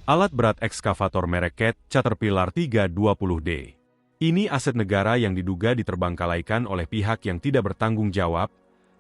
Alat berat ekskavator merek Cat Caterpillar 320D. Ini aset negara yang diduga diterbangkalaikan oleh pihak yang tidak bertanggung jawab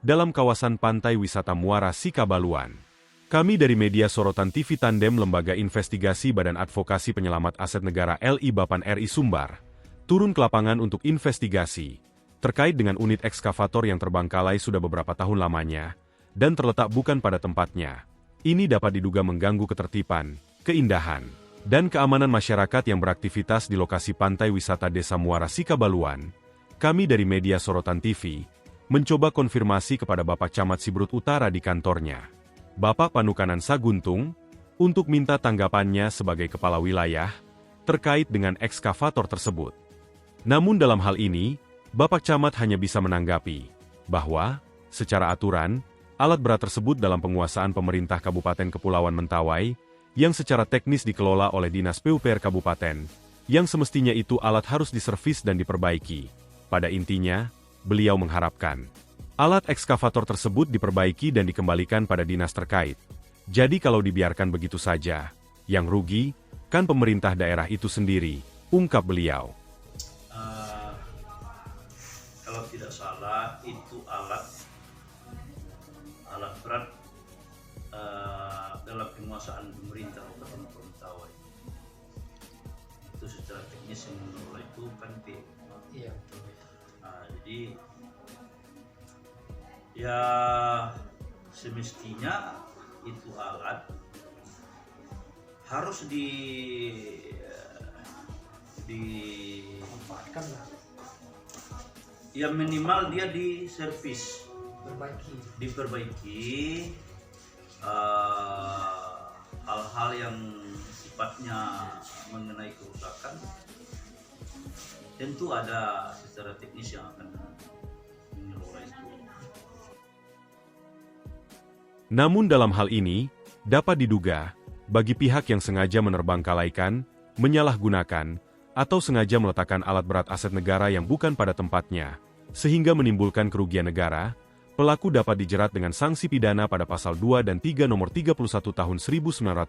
dalam kawasan pantai wisata Muara Sikabaluan. Kami dari media sorotan TV Tandem Lembaga Investigasi Badan Advokasi Penyelamat Aset Negara LI Bapan RI Sumbar, turun ke lapangan untuk investigasi terkait dengan unit ekskavator yang terbangkalai sudah beberapa tahun lamanya dan terletak bukan pada tempatnya. Ini dapat diduga mengganggu ketertiban, keindahan, dan keamanan masyarakat yang beraktivitas di lokasi pantai wisata Desa Muara Sikabaluan. Kami dari media sorotan TV mencoba konfirmasi kepada Bapak Camat Siberut Utara di kantornya, Bapak Panukanan Saguntung, untuk minta tanggapannya sebagai kepala wilayah terkait dengan ekskavator tersebut. Namun dalam hal ini, Bapak Camat hanya bisa menanggapi bahwa, secara aturan, alat berat tersebut dalam penguasaan pemerintah Kabupaten Kepulauan Mentawai, yang secara teknis dikelola oleh Dinas PUPR Kabupaten, yang semestinya itu alat harus diservis dan diperbaiki. Pada intinya, beliau mengharapkan alat ekskavator tersebut diperbaiki dan dikembalikan pada dinas terkait. Jadi kalau dibiarkan begitu saja, yang rugi, kan pemerintah daerah itu sendiri, ungkap beliau. Kalau tidak salah, itu alat berat dalam penguasaan pemerintah Kabupaten Mentawai. Itu secara teknis yang mengelola itu kan PU. Iya. Jadi ya semestinya itu alat harus dimanfaatkan lah. Ya minimal dia diservis, diperbaiki hal-hal yang sifatnya mengenai kerusakan. Tentu ada secara teknis yang akan mengelola itu. Namun dalam hal ini, dapat diduga, bagi pihak yang sengaja menerbangkalaikan, menyalahgunakan, atau sengaja meletakkan alat berat aset negara yang bukan pada tempatnya, sehingga menimbulkan kerugian negara, pelaku dapat dijerat dengan sanksi pidana pada pasal 2 dan 3 nomor 31 tahun 1999,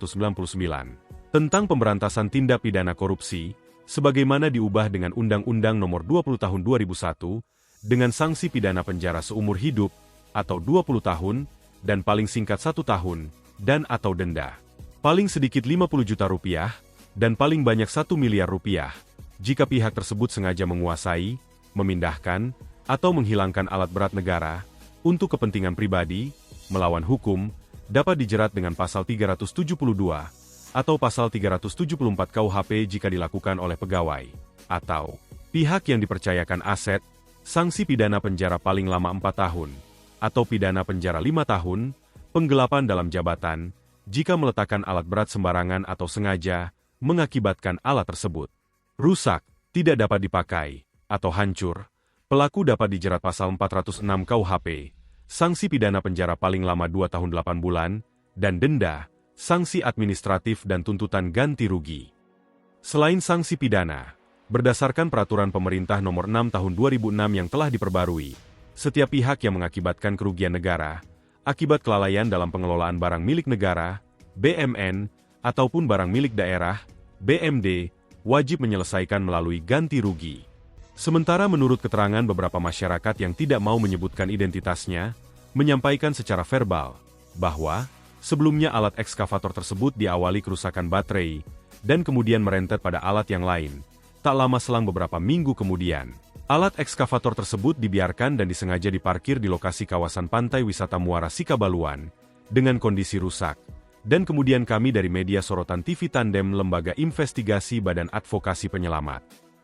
tentang pemberantasan tindak pidana korupsi, sebagaimana diubah dengan Undang-Undang nomor 20 tahun 2001, dengan sanksi pidana penjara seumur hidup, atau 20 tahun, dan paling singkat 1 tahun, dan atau denda. Paling sedikit 50 juta rupiah, dan paling banyak 1 miliar rupiah, jika pihak tersebut sengaja menguasai, memindahkan, atau menghilangkan alat berat negara, untuk kepentingan pribadi, melawan hukum, dapat dijerat dengan pasal 372, atau pasal 374 KUHP jika dilakukan oleh pegawai, atau pihak yang dipercayakan aset, sanksi pidana penjara paling lama 4 tahun, atau pidana penjara 5 tahun, penggelapan dalam jabatan, jika meletakkan alat berat sembarangan atau sengaja, mengakibatkan alat tersebut rusak, tidak dapat dipakai, atau hancur, pelaku dapat dijerat pasal 406 KUHP, sanksi pidana penjara paling lama 2 tahun 8 bulan, dan denda, sanksi administratif dan tuntutan ganti rugi. Selain sanksi pidana, berdasarkan peraturan pemerintah nomor 6 tahun 2006 yang telah diperbarui, setiap pihak yang mengakibatkan kerugian negara, akibat kelalaian dalam pengelolaan barang milik negara, BMN, ataupun barang milik daerah, BMD, wajib menyelesaikan melalui ganti rugi. Sementara menurut keterangan beberapa masyarakat yang tidak mau menyebutkan identitasnya, menyampaikan secara verbal, bahwa sebelumnya alat ekskavator tersebut diawali kerusakan baterai, dan kemudian merentet pada alat yang lain. Tak lama selang beberapa minggu kemudian, alat ekskavator tersebut dibiarkan dan disengaja diparkir di lokasi kawasan pantai wisata Muara Sikabaluan, dengan kondisi rusak. Dan kemudian kami dari media sorotan TV Tandem Lembaga Investigasi Badan Advokasi Penyelamat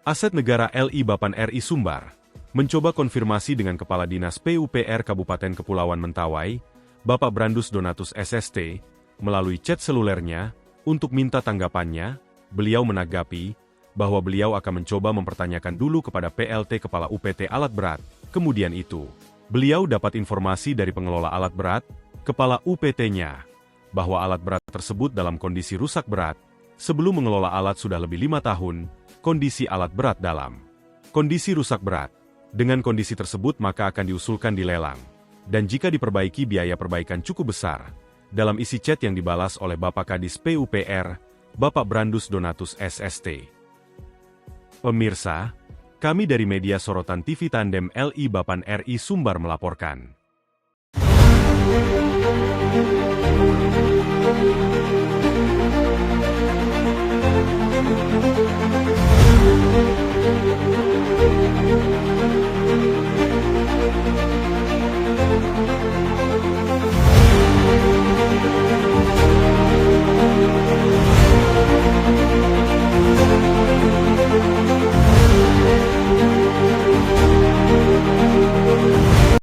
Aset Negara LI Bapan RI Sumbar, mencoba konfirmasi dengan Kepala Dinas PUPR Kabupaten Kepulauan Mentawai, Bapak Brandus Donatus SST, melalui chat selulernya, untuk minta tanggapannya. Beliau menanggapi bahwa beliau akan mencoba mempertanyakan dulu kepada PLT Kepala UPT Alat Berat. Kemudian itu, beliau dapat informasi dari pengelola alat berat, Kepala UPT-nya, bahwa alat berat tersebut dalam kondisi rusak berat. Sebelum mengelola alat sudah lebih 5 tahun, kondisi alat berat dalam kondisi rusak berat. Dengan kondisi tersebut maka akan diusulkan dilelang. Dan jika diperbaiki biaya perbaikan cukup besar. Dalam isi chat yang dibalas oleh Bapak Kadis PUPR, Bapak Brandus Donatus SST. Pemirsa, kami dari media sorotan TV Tandem LI Bapan RI Sumbar melaporkan.